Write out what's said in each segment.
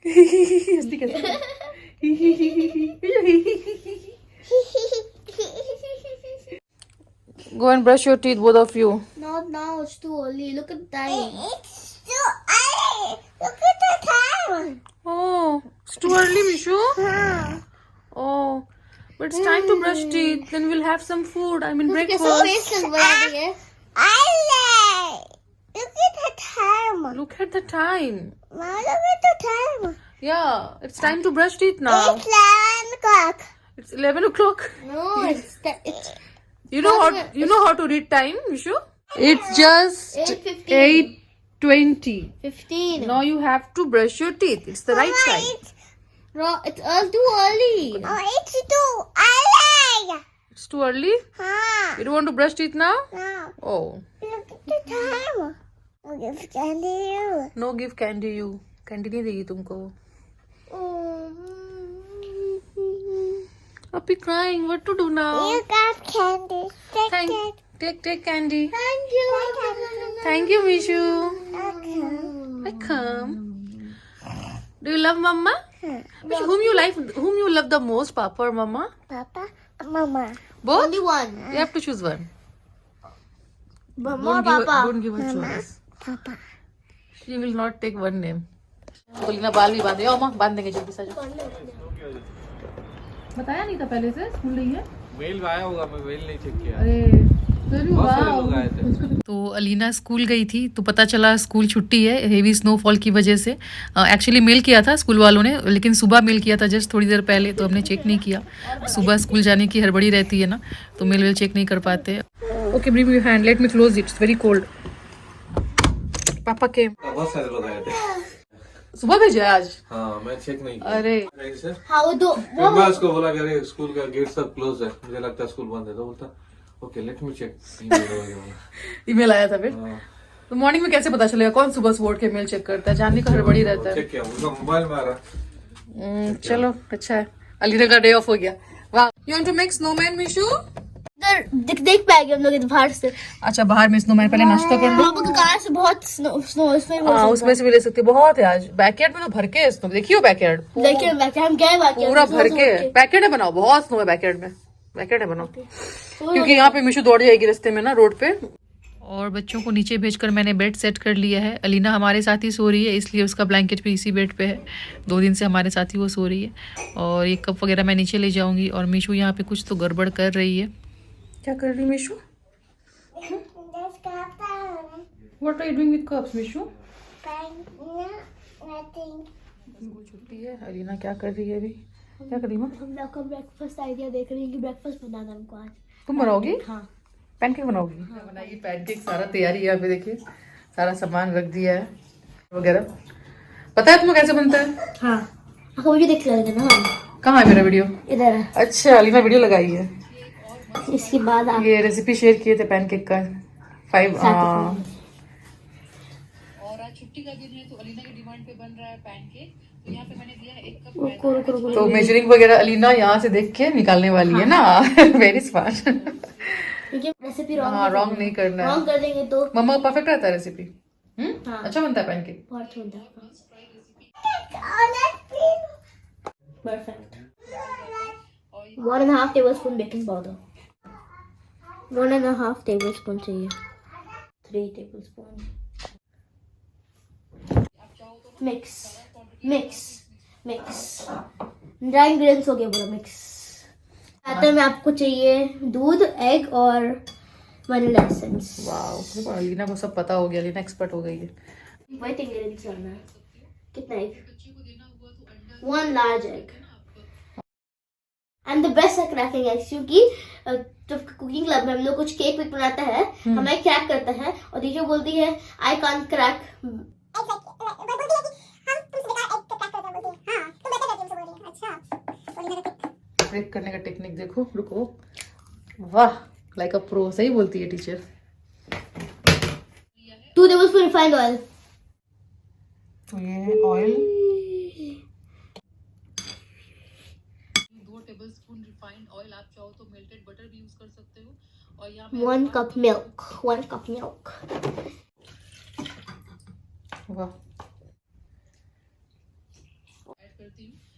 हंसती कैसे? Go and brush your teeth, both of you. Not now, it's too early. Look at the time. It's too early. Look at the time. Oh, it's too early, Mishu. Oh, but it's time to brush teeth. Then we'll have some food. I mean कैसा breakfast. face करवा रही है? Early. Look at the time. Look at the time. Now look at the time. Yeah, it's time to brush teeth now. It's 11 o'clock. It's 11 o'clock. No, it's You know how to read time, Mishu? It's just 8:15. 8:20. 15. Now you have to brush your teeth. It's the right time. No, it's too early. Oh, it's too early. It's too early. Huh? You don't want to brush teeth now? No. Oh, Look at the time. I'll give candy you. no, give candy you. Candy नहीं देगी तुमको. Puppy crying. What to do now? You got candy. Take it. Take candy. Thank you. Thank you, Mishu. Okay. Welcome. Do you love Mama? Mishu, whom you love the most, Papa or Mama? Papa, Mama. Both? Only one. You have to choose one. Mama or Papa? Don't give a choice. Papa. She will not take one name. बोलिना बाल भी बांधे माँ बांध देंगे जल्दी से बताया नहीं था पहले से स्कूल नहीं है मेल आया होगा मैं मेल नहीं चेक किया अरे तो अलीना स्कूल गई थी तो पता चला स्कूल छुट्टी है हेवी स्नोफॉल की वजह से एक्चुअली मेल किया था स्कूल वालों ने लेकिन सुबह मेल किया था जस्ट थोड़ी देर पहले तो हमने चेक नहीं किया सुबह स्कूल जाने की हड़बड़ी रहती है ना तो मेल चेक नहीं कर पाते okay bring your hand let me close it's very cold पापा के बहुत सारे लोग आए थे सुबह भेजा आज हाँ मैं चेक नहीं किया अरे हाँ वो दो फिर मैं उसको बोला कि अरे स्कूल का गेट सब क्लोज है मुझे लगता है स्कूल बंद है तो बोलता okay let me check email आया था फिर तो मॉर्निंग में कैसे पता चलेगा कौन सुबह उठ के मेल चेक करता है जानने का हड़बड़ी रहता है चेक किया उनका मोबाइल में आ रहा चलो अच्छा है अलीना का डे ऑफ हो गया वाह you want to make snowman Mishu देख पाएंगे हम लोग बाहर से अच्छा बाहर में स्नोमैन पहले नाश्ता कर लो पापा की कार से बहुत स्नो उसमें हाँ उसमें से भी ले सकते बहुत है आज बैकयार्ड में तो भर के है स्नो देखियो बैकयार्ड देखिए हम गए बाकी पूरा भर के बैकयार्ड है बनाओ बहुत स्नो है बैकयार्ड में बैकयार्ड है बनाओ क्योंकि यहाँ पे मिशू दौड़ जाएगी रास्ते में ना रोड पे और बच्चों को नीचे भेजकर मैंने बेड सेट कर लिया है अलीना हमारे साथ ही सो रही है इसलिए उसका ब्लैंकेट भी इसी बेड पे है 2 दिन से हमारे साथ ही वो सो रही है और ये कप वगैरह मैं नीचे ले जाऊंगी और मिशू यहाँ पे कुछ तो गड़बड़ कर रही है क्या कर रही Mishu what are you doing with cups Mishu छुट्टी है अलीना क्या कर रही है अभी क्या कर रही माँ हम लोग का ब्रेकफास्ट आइडिया देख रही हैं कि ब्रेकफास्ट बनाना हमको आज तुम बनाओगी हाँ पैनकेक बनाओगी बनाइए पैनकेक सारा तैयारी है यहाँ पे देखिए सारा सामान रख दिया है वगैरह पता है तुम्हें कैसे बनता है हाँ आपको वीडियो देख लेंगे ना हम कहाँ है मेरा वीडियो इधर है अच्छा अलीना वीडियो लगाई है इसके बाद आप ये रेसिपी शेयर किए थे पैनकेक का 5 और आज छुट्टी का दिन है तो अलीना की डिमांड पे बन रहा है पैनकेक तो यहाँ पे मैंने दिया है 1 कप तो मेजरिंग वगैरह अलीना यहाँ से देख के निकालने वाली है ना वेरी स्मार्ट रेसिपी हाँ रॉन्ग नहीं करना है रॉन्ग कर देंगे तो मम्मा परफेक्ट रहता है रेसिपी हाँ। अच्छा बनता है पैनकेक बहुत होता है perfect 1.5 tablespoon baking powder 1.5 tablespoon चाहिए 3 tablespoon मिक्स ड्राई इंग्रेडिएंट्स हो गया पूरा मिक्स साथ में आपको चाहिए दूध एग और वनीला एसेंस वाओ अलीना को सब पता हो गया अलीना एक्सपर्ट हो गई है व्हाइट इंग्रेडिएंट्स डालना है कितना egg 1 large egg and the best है क्रैकिंग एग्स क्योंकि जब कुकिंग क्लब में हम लोग कुछ केक वेक बनाता है हमें क्रैक करता है और टीचर बोलती है आई कांट क्रैक ब्रेक करने का टेक्निक देखो रुको वाह लाइक अ प्रो सही बोलती है टीचर 2 tablespoon रिफाइंड ऑयल तो ये है ऑयल 2 टेबलस्पून रिफाइंड ऑयल आप चाहो तो मेल्टेड बटर भी यूज कर सकते हो और यहाँ 1 cup milk. 1 cup milk. वाह,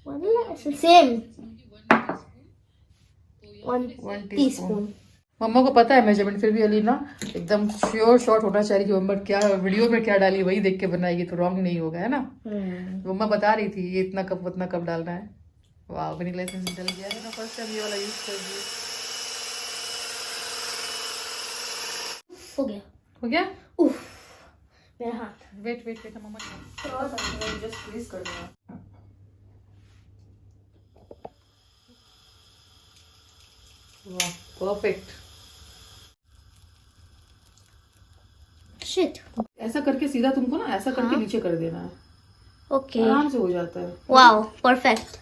Vanilla essence. Same. 1 1 teaspoon. मम्मा को पता है मेजरमेंट, फिर भी अलीना एकदम श्योर शॉट होना चाहिए कि मम्मा क्या वीडियो में क्या डाली वही देख के बनाएगी तो रॉन्ग नहीं होगा, है ना। मम्मा बता रही थी ये इतना कप उतना कप डालना है। वाह, वनीला एसेंस डल गया है ना, फर्स्ट टाइम ये वाला यूज कर दिया। हो गया. हो गया। उफ, मेरा हाथ. वेट वेट वेट, मम्मा जस्ट प्लीज कर देना। वाह, परफेक्ट। Shit. ऐसा करके सीधा तुमको ना ऐसा करके नीचे कर देना है, Okay. आराम से हो जाता है। Wow, perfect.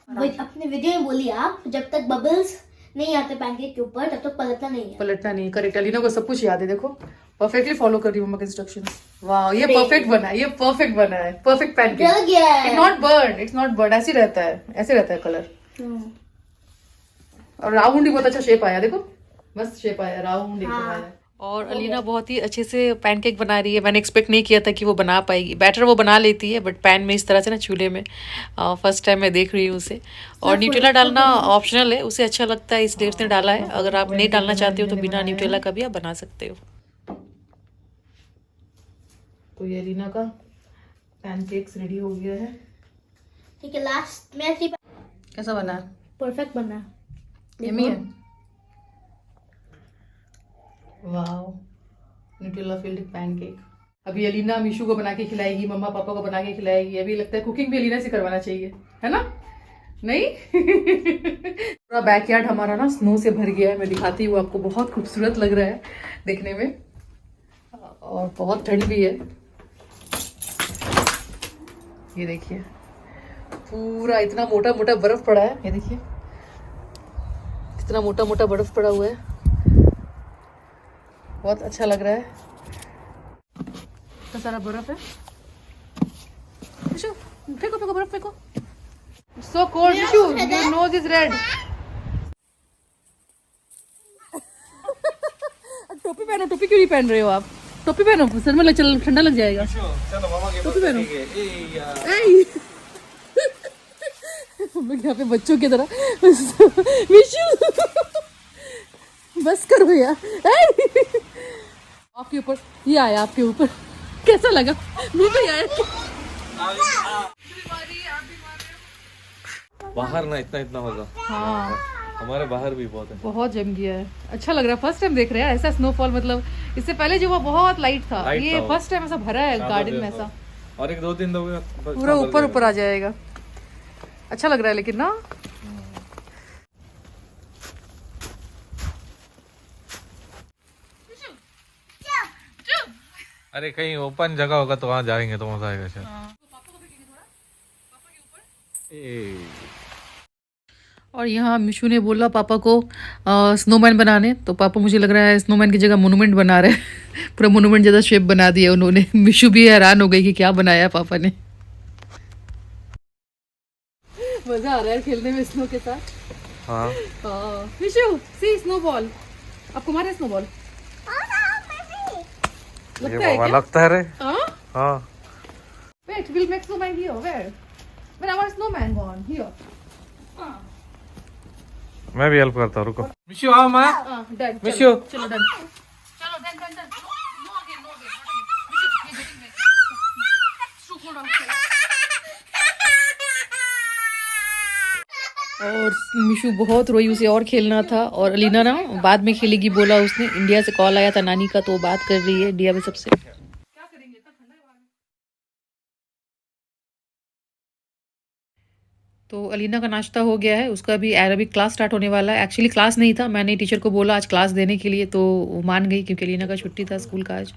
अपने वीडियो में बोलिए आप, जब तक बबल्स नहीं आते पैनकेक के ऊपर तब तक पलटना नहीं है. पलटना नहीं, करेक्ट। अलीना को सब कुछ याद है, देखो परफेक्टली फॉलो कर रही हूँ मम्मा के इंस्ट्रक्शन। वाह, ये परफेक्ट बना है, ये परफेक्ट बना है, परफेक्ट पैनकेक। जल गया है. It's not burn, it's not burn, ऐसे रहता है, ऐसे रहता है कलर। और राउंड ही बहुत अच्छा शेप आया, देखो मस्त शेप आया, राउंड एकदम आया। और अलीना बहुत ही अच्छे से पैनकेक बना रही है। मैंने एक्सपेक्ट नहीं किया था कि वो बना पाएगी। बैटर वो बना लेती है बट पैन में इस तरह से ना, चूल्हे में फर्स्ट टाइम मैं देख रही हूँ उसे। और न्यूटेला डालना ऑप्शनल है, उसे अच्छा लगता है इसलिए उसने डाला है। अगर आप नहीं डालना चाहते हो तो बिना न्यूटेला का भी आप बना सकते हो। तो ये अलीना का पैनकेक्स रेडी हो गया है। ठीक है, लास्ट में कैसा बना है? परफेक्ट बना. यम्मी है। Wow, Nutella field pancake. अभी अलीना मीशू को बना के खिलाएगी, मम्मा पापा को बना के खिलाएगी। अभी लगता है कुकिंग भी अलीना से करवाना चाहिए, है ना? नहीं? पूरा बैकयार्ड हमारा ना स्नो से भर गया है। मैं दिखाती हूँ आपको, बहुत खूबसूरत लग रहा है देखने में और बहुत ठंड भी है। ये देखिए, पूरा इतना मोटा मोटा बर्फ पड़ा है। ये देखिए इतना मोटा मोटा बर्फ पड़ा हुआ है, बहुत अच्छा लग रहा है। इतना सारा बर्फ है। मिशू फेंको फेंको बर्फ फेंको। So cold Mishu, your nose is red. टोपी पहनो, टोपी क्यों नहीं पहन रहे हो आप? टोपी पहनो, सर में चल ठंडा लग जाएगा। टोपी पहनो। हम लोग यहाँ पे बच्चों की तरह। मिशू बस करो यार। आपके ऊपर ये आया, आपके ऊपर कैसा लगा? मुझे आया। बाहर ना इतना इतना होगा। हाँ, हमारे बाहर भी बहुत है, बहुत जम गया है। अच्छा लग रहा है, फर्स्ट टाइम देख रहे हैं ऐसा स्नोफॉल। मतलब इससे पहले जो वो बहुत लाइट था, ये फर्स्ट टाइम ऐसा भरा है गार्डन में ऐसा। और एक 2-3 दिन में पूरा ऊपर ऊपर आ जाएगा। अच्छा लग रहा है लेकिन ना। अरे कहीं ओपन जगह होगा तो वहाँ जाएंगे तो मजा आएगा शायद। और यहाँ मिशू ने बोला पापा को स्नोमैन बनाने, तो पापा मुझे लग रहा है स्नोमैन की जगह मोनूमेंट बना रहे हैं। पूरा मोनूमेंट जैसा शेप बना दिया उन्होंने। मिशू भी हैरान हो गई कि क्या बनाया पापा ने। मजा आ रहा है खेलने में स्नो के साथ। हाँ मिशू सी स्नोबॉल, आपको मारे स्नोबॉल? लगता है क्या? लगता है रे। हाँ? हाँ। Wait, we'll make snowman here. Where? When our snowman gone here. मैं भी हेल्प करता हूँ, रुको। मिशू आओ माँ। Done. मिशू। चलो done. चलो done. No again. Miशू, ये getting messy. Shoo, hold on. और मिशू बहुत रोई, उसे और खेलना था। और अलीना ना बाद में खेलेगी बोला उसने। इंडिया से कॉल आया था नानी का, तो वो बात कर रही है इंडिया में सबसे। क्या करेंगे, इतना ठंडा है बाहर में। तो अलीना का नाश्ता हो गया है, उसका भी अरबिक क्लास स्टार्ट होने वाला है। एक्चुअली क्लास नहीं था, मैंने टीचर को बोला आज क्लास देने के लिए, तो वो मान गई क्योंकि अलीना का छुट्टी था स्कूल का आज।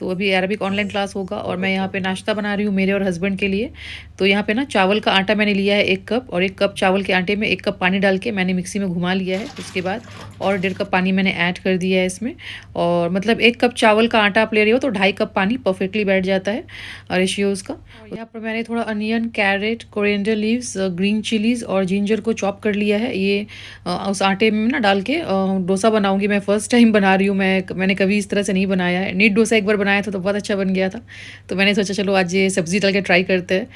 तो अभी अरबिक ऑनलाइन क्लास होगा और मैं यहाँ पे नाश्ता बना रही हूँ मेरे और हस्बैंड के लिए। तो यहाँ पे ना चावल का आटा मैंने लिया है 1 कप, और 1 कप चावल के आटे में 1 कप पानी डाल के मैंने मिक्सी में घुमा लिया है। उसके बाद और 1.5 कप पानी मैंने ऐड कर दिया है इसमें, और मतलब 1 कप चावल का आटा आप ले रहे हो तो 2.5 कप पानी परफेक्टली बैठ जाता है रेशियो उसका। यहाँ पर मैंने थोड़ा onion, carrot, coriander leaves, green chillies और जिंजर को चॉप कर लिया है। ये उस आटे में ना डाल के डोसा बनाऊंगी। मैं फ़र्स्ट टाइम बना रही हूँ, मैंने कभी इस तरह से नहीं बनाया है। नीट डोसा एक बार बनाया था तो बहुत अच्छा बन गया था, तो मैंने सोचा चलो आज ये सब्ज़ी डाल के ट्राई करते हैं।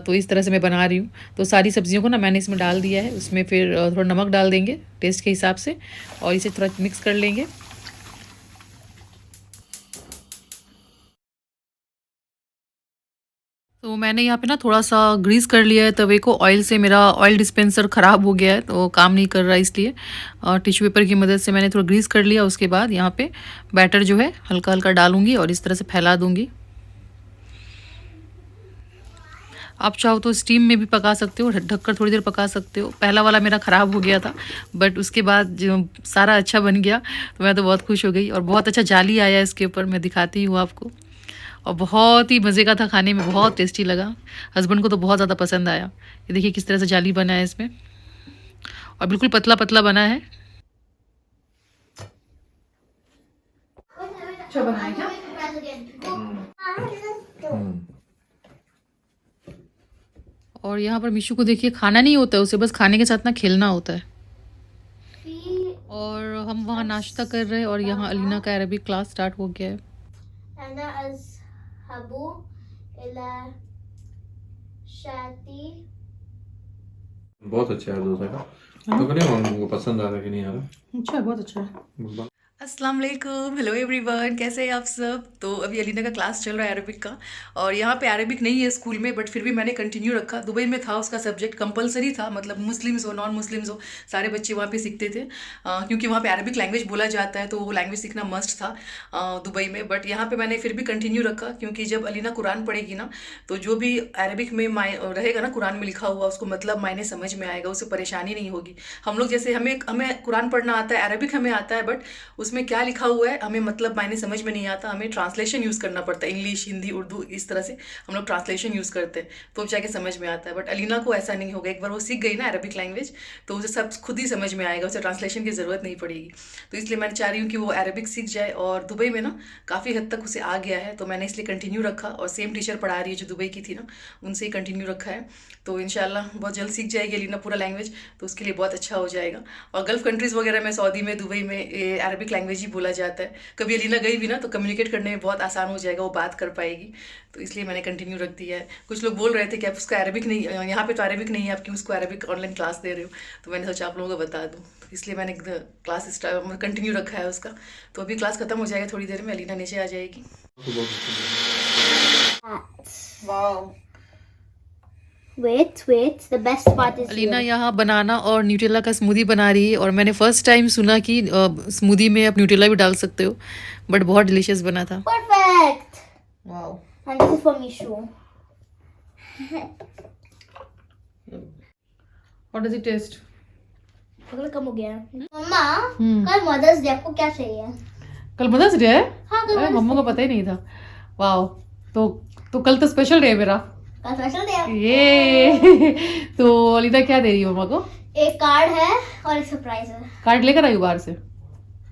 तो इस तरह से मैं बना रही हूँ। तो सारी सब्जियों को ना मैंने इसमें डाल दिया है। उसमें फिर थोड़ा नमक डाल देंगे टेस्ट के हिसाब से, और इसे थोड़ा मिक्स कर लेंगे। तो मैंने यहाँ पे ना थोड़ा सा ग्रीस कर लिया है तवे को ऑयल से। मेरा ऑयल डिस्पेंसर ख़राब हो गया है तो काम नहीं कर रहा, इसलिए टिश्यू पेपर की मदद से मैंने थोड़ा ग्रीस कर लिया। उसके बाद यहाँ पे बैटर जो है हल्का हल्का डालूंगी और इस तरह से फैला दूंगी। आप चाहो तो स्टीम में भी पका सकते हो, ढककर थोड़ी देर पका सकते हो। पहला वाला मेरा ख़राब हो गया था, बट उसके बाद जो सारा अच्छा बन गया तो मैं तो बहुत खुश हो गई। और बहुत अच्छा जाली आया इसके ऊपर, मैं दिखाती हूँ आपको। और बहुत ही मज़े का था, खाने में बहुत टेस्टी लगा। हस्बैंड को तो बहुत ज़्यादा पसंद आया। ये देखिए किस तरह से जाली बना है इसमें, और बिल्कुल पतला पतला बना है। अच्छा बना है क्या? और यहाँ पर मिशू को देखिए, खाना नहीं होता है उसे, बस खाने के साथ ना खेलना होता है। और हम वहाँ नाश्ता कर रहे हैं और यहाँ अलीना का अरबिक क्लास स्टार्ट हो गया है। बहुत अच्छा है डोसा का। तो करिए उनको पसंद आ रहा है कि नहीं आ रहा? अच्छा, बहुत अच्छा है। अस्सलाम वालेकुम, हेलो एवरीवन, कैसे हैं आप सब। तो अभी अलीना का क्लास चल रहा है अरबिक का, और यहाँ पे अरबिक नहीं है स्कूल में, बट फिर भी मैंने कंटिन्यू रखा। दुबई में था उसका सब्जेक्ट, कंपलसरी था, मतलब मुस्लिम्स हो नॉन मुस्लिम्स हो सारे बच्चे वहाँ पे सीखते थे, क्योंकि वहाँ पे अरबिक लैंग्वेज बोला जाता है, तो वो लैंग्वेज सीखना मस्ट था दुबई में। बट यहाँ पर मैंने फिर भी कंटिन्यू रखा, क्योंकि जब अलीना कुरान पढ़ेगी ना, तो जो भी अरबिक में रहेगा ना कुरान में लिखा हुआ, उसको मतलब मायने समझ में आएगा, उससे परेशानी नहीं होगी। हम लोग जैसे हमें कुरान पढ़ना आता है, अरबिक हमें आता है, बट उसमें क्या लिखा हुआ है हमें मतलब मायने समझ में नहीं आता। हमें ट्रांसलेशन यूज़ करना पड़ता है, इंग्लिश, हिंदी, उर्दू, इस तरह से हम लोग ट्रांसलेशन यूज़ करते हैं, तो जाके समझ में आता है। बट अलीना को ऐसा नहीं होगा, एक बार वो सीख गई ना अरबिक लैंग्वेज, तो उसे सब खुद ही समझ में आएगा, उसे ट्रांसलेशन की ज़रूरत नहीं पड़ेगी। तो इसलिए मैं चाह रही हूँ कि वो अरबिक सीख जाए, और दुबई में ना काफ़ी हद तक उसे आ गया है, तो मैंने इसलिए कंटिन्यू रखा। और सेम टीचर पढ़ा रही है जो दुबई की थी ना, उनसे ही कंटिन्यू रखा है। तो इंशाल्लाह बहुत जल्द सीख जाएगी अलीना पूरा लैंग्वेज, तो उसके लिए बहुत अच्छा हो जाएगा। और गल्फ़ कंट्रीज़ वगैरह में, सऊदी में, दुबई में अरबिक लैंग्वेज ही बोला जाता है। कभी अलीना गई भी ना तो कम्युनिकेट करने में बहुत आसान हो जाएगा, वो बात कर पाएगी। तो इसलिए मैंने कंटिन्यू रख दिया है। कुछ लोग बोल रहे थे कि आप उसका अरबिक नहीं, यहाँ पे तो अरबिक नहीं है, आप क्यों उसको अरबिक ऑनलाइन क्लास दे रहे हो, तो मैंने सोचा आप लोगों को बता दूँ, तो इसलिए मैंने क्लास कंटिन्यू रखा है उसका। तो अभी क्लास खत्म हो जाएगा थोड़ी देर में, अलीना नीचे आ जाएगी। Wow, Wait, the best part is Alina यहाँ बनाना और न्यूटेला का स्मूदी बना रही है, और मैंने फर्स्ट टाइम सुना कि स्मूदी में आप न्यूटेला भी डाल सकते हो, बट बहुत डिलीशियस बना था। perfect. Wow, And this is for Mishu. What does it taste? अगला कम हो गया। मम्मा, कल मदर्स डे, आपको क्या चाहिए? कल मदर्स डे है? हाँ, कल Mother's मम्मा को पता ही नहीं था। वाओ, तो कल तो स्पेशल डे है मेरा। कल स्पेशल डे है। ये तो अलीना क्या दे रही है मम्मा को? एक कार्ड है और एक सरप्राइज है। कार्ड लेकर आई बाहर से?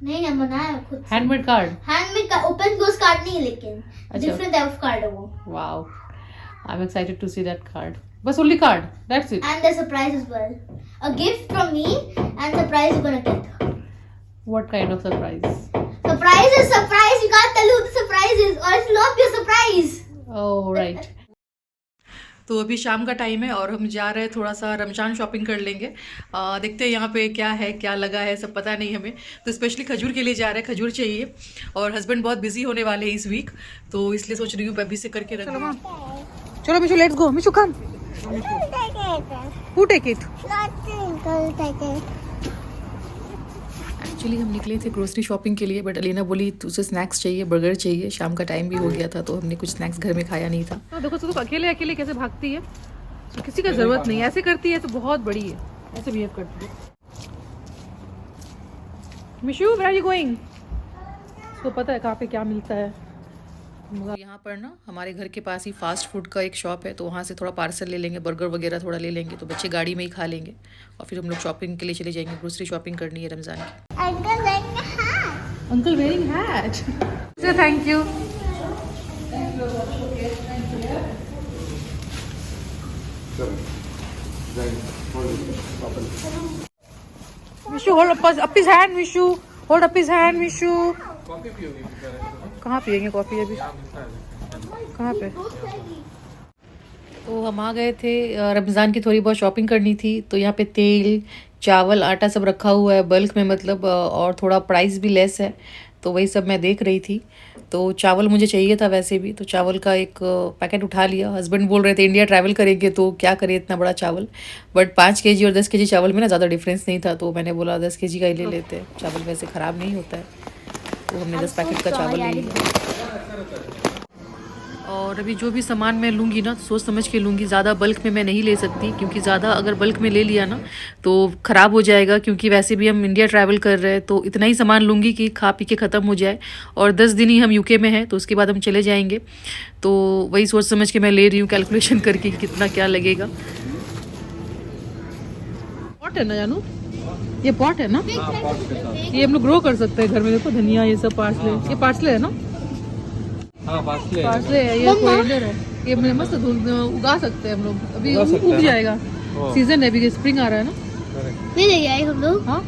नहीं, मैं बनाया खुद से। Handmade card? हैंडमेड का ओपन क्लोज कार्ड नहीं, लेकिन डिफरेंट टाइप ऑफ कार्ड है वो। Wow, I am excited to see that card. बस only card, that's it? And the surprise as well. A gift from me and surprise you're gonna get. What kind of surprise? Surprise is surprise. You can't tell who the surprise is, or it will not be a surprise. Oh right. तो अभी शाम का time है और हम जा रहे हैं थोड़ा सा रमजान शॉपिंग कर लेंगे। देखते हैं यहाँ पे क्या है, क्या लगा है, सब पता नहीं हमें। तो स्पेशली खजूर के लिए जा रहे हैं, खजूर चाहिए, और हस्बैंड बहुत बिजी होने वाले हैं इस वीक, तो इसलिए सोच रही हूँ अभी से करके रख। चलो Mishu, let's go. Mishu come. Who take it? Actually हम निकले थे ग्रोसरी शॉपिंग के लिए, बट अलीना बोली तुझे स्नैक्स चाहिए, बर्गर चाहिए। शाम का टाइम भी हो गया था, तो हमने कुछ स्नैक्स घर में खाया नहीं था। तो देखो तो अकेले अकेले कैसे भागती है, तो किसी का जरूरत नहीं, ऐसे करती है तो बहुत बड़ी है, ऐसे बिहेव करती है। Mishu, where are you going? उसको पता है कहाँ पे क्या मिलता है, यहाँ पर ना हमारे घर के पास ही फास्ट फूड का एक शॉप है, तो वहाँ से थोड़ा पार्सल ले लेंगे, बर्गर वगैरह थोड़ा ले लेंगे, तो बच्चे गाड़ी में ही खा लेंगे और फिर हम लोग शॉपिंग के लिए चले जाएंगे। ग्रोसरी शॉपिंग करनी है रमज़ान की। Uncle wearing a hat. Uncle wearing hat. Thank you. Vishu hold up his hand, Vishu hold up his hand, Vishu. Coffee पियोगी? कहाँ पियेंगे कॉफ़ी अभी? कहाँ पे? तो हम आ गए थे, रमज़ान की थोड़ी बहुत शॉपिंग करनी थी। तो यहाँ पे तेल, चावल, आटा सब रखा हुआ है बल्क में, मतलब और थोड़ा प्राइस भी लेस है, तो वही सब मैं देख रही थी। तो चावल मुझे चाहिए था वैसे भी, तो चावल का एक पैकेट उठा लिया। हस्बैंड बोल रहे थे इंडिया ट्रैवल करेंगे तो क्या करें इतना बड़ा चावल, बट 5 kg और 10 kg चावल में ना ज़्यादा डिफरेंस नहीं था, तो मैंने बोला 10 kg का ही ले लेते हैं, चावल वैसे ख़राब नहीं होता है। तो हमने 10 पैकेट का चावल ले लिया। और अभी जो भी सामान मैं लूँगी ना, सोच समझ के लूँगी, ज़्यादा बल्क में मैं नहीं ले सकती, क्योंकि ज़्यादा अगर बल्क में ले लिया ना तो ख़राब हो जाएगा, क्योंकि वैसे भी हम इंडिया ट्रैवल कर रहे हैं, तो इतना ही सामान लूँगी कि खा पी के ख़त्म हो जाए। और 10 दिन ही हम यूके में हैं, तो उसके बाद हम चले जाएंगे, तो वही सोच समझ के मैं ले रही हूँ, कैलकुलेशन करके कि कितना क्या लगेगा। पॉट है ना जानू, ये पॉट है ना, ये हम लोग ग्रो कर सकते हैं घर में। देखो धनिया, ये सब पार्सले, ये पार्सले है ना? हाँ, पार्सले है, ये कोरिएंडर है, ये मस्त उगा सकते हैं हम लोग, अभी उग जाएगा। सीजन है, अभी स्प्रिंग आ रहा है ना। नहीं ले आए हम लोग। हाँ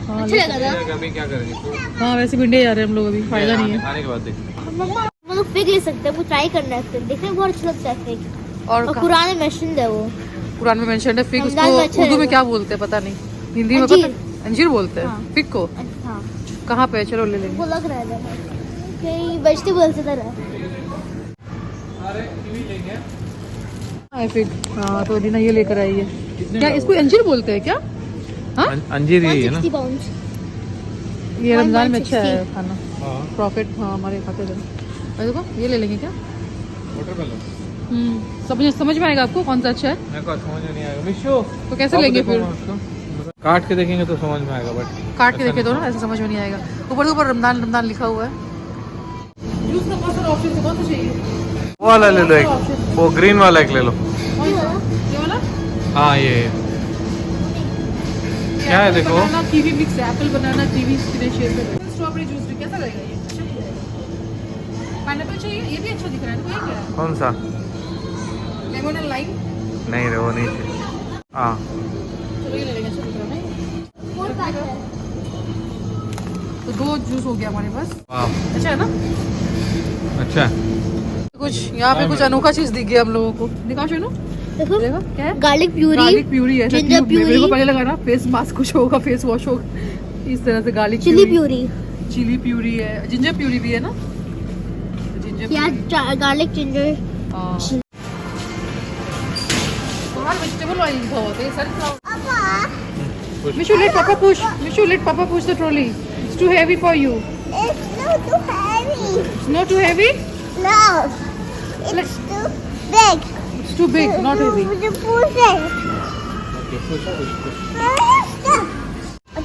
हाँ, अच्छा लगा था। अभी क्या करेंगे? हाँ वैसे भी इंडिया जा रहे हैं हम लोग, अभी फायदा नहीं है। खाने के बाद देखेंगे। हम लोग फेक ले सकते हैं, वो ट्राई करना है फिर, देखने में बहुत अच्छा लगता है फेक। और पुराने मशीन है वो, कुरान में मेंशन है फिग, रमजान में उसको अच्छा उर्दू में रहेगा। क्या बोलते हैं पता नहीं, हिंदी में अंजीर। पता, अंजीर बोलते हैं हाँ। फिग को। हाँ कहाँ पे है? चलो ले लेंगे। वो लग रहा है कहीं वेजिटेबल से तरह है। हाँ फिग, हाँ तो रीना ये लेकर आई है। क्या इसको अंजीर बोलते हैं क्या? हाँ अंजीर ही है ना? 160 पाउंड। ये रमजान में अच्छा है 160 खाना, हाँ, प्रॉफिट। हाँ हमारे खाते थे। देखो ये ले लेंगे क्या? वाटरमेलन। समझ में आएगा आपको कौन सा अच्छा है? मेरे को समझ में नहीं आएगा। मिशो, तो कैसे लेंगे फिर? काट के देखेंगे तो समझ में आएगा, बट काट के देखे दो ना, ऐसे समझ में नहीं आएगा। ऊपर ऊपर रमजान रमजान लिखा हुआ है। जूस का बहुत सारा ऑप्शन है, कौन सा चाहिए? वो वाला ले लो एक, वो ग्रीन वाला एक ले लो। ये वाला? हाँ ये क्या है देखो? बनाना कीवी मिक्स है, एप्पल बनाना कीवी शेप में। स्ट्रॉबेरी जूस भी कैसा लगेगा ये? अच्छा नहीं लगेगा। पाइनएप्पल चाहिए, ये भी अच्छा दिख रहा है। तो ये क्या है? कौन सा? Lemon and lime. नहीं रे, वो नहीं चाहिए। हाँ चलो ये ले लेंगे, अच्छा दिख रहा है ना। फोर पैक है। तो 2 जूस हो गया हमारे पास। वाह, अच्छा है ना? अच्छा। कुछ यहाँ पे कुछ अनोखा चीज दिख गया हम लोगों को। दिखाओ शोनू, देखो देखो क्या है? गार्लिक प्यूरी, गार्लिक प्यूरी है, जिंजर मेरे को प्यूरी, पहले लगा ना फेस मास्क कुछ होगा, फेस वॉश होगा, इस तरह से garlic chilli puree, chilli puree है, जिंजर प्यूरी भी है ना, जिंजर प्याज, गार्लिक, जिंजर। तुम्हारा वेजिटेबल ऑयल लिखा हुआ था, ये sunflower. Papa, Mishu, let Papa push. Mishu, let Papa push the trolley. It's too heavy for you. it's not too heavy. It's not too heavy? No, it's too big. It's too big, not heavy. You push it. Okay, push.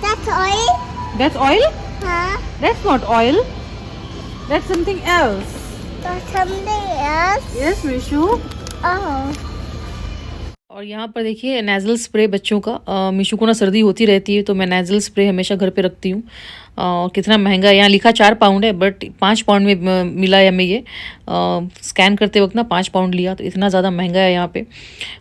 That's oil? That's oil? Huh? That's not oil. That's something else. That's something else? Yes, Mishu. Oh. और यहाँ पर देखिए nasal spray बच्चों का। मिशू को ना सर्दी होती रहती है, तो मैं नेज़ल स्प्रे हमेशा घर पे रखती हूँ। और कितना महंगा है, यहाँ लिखा 4 पाउंड है, बट 5 पाउंड में मिला है हमें ये। स्कैन करते वक्त ना 5 पाउंड लिया, तो इतना ज़्यादा महंगा है यहाँ पे।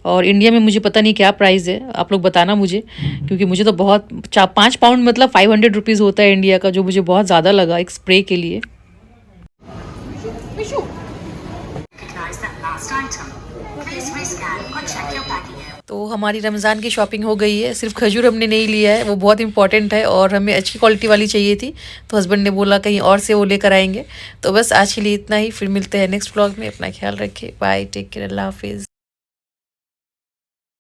और इंडिया में मुझे पता नहीं क्या प्राइस है, आप लोग बताना मुझे, क्योंकि मुझे तो बहुत 5 पाउंड मतलब 500 रुपीज़ होता है इंडिया का, जो मुझे बहुत ज़्यादा लगा एक स्प्रे के लिए। तो हमारी रमज़ान की शॉपिंग हो गई है। सिर्फ खजूर हमने नहीं लिया है, वो बहुत इंपॉर्टेंट है और हमें अच्छी क्वालिटी वाली चाहिए थी, तो हस्बैंड ने बोला कहीं और से वो लेकर आएंगे। तो बस आज के लिए इतना ही, फिर मिलते हैं नेक्स्ट व्लॉग में। अपना ख्याल रखें, बाय, टेक केयर, अल्लाह हाफिज़।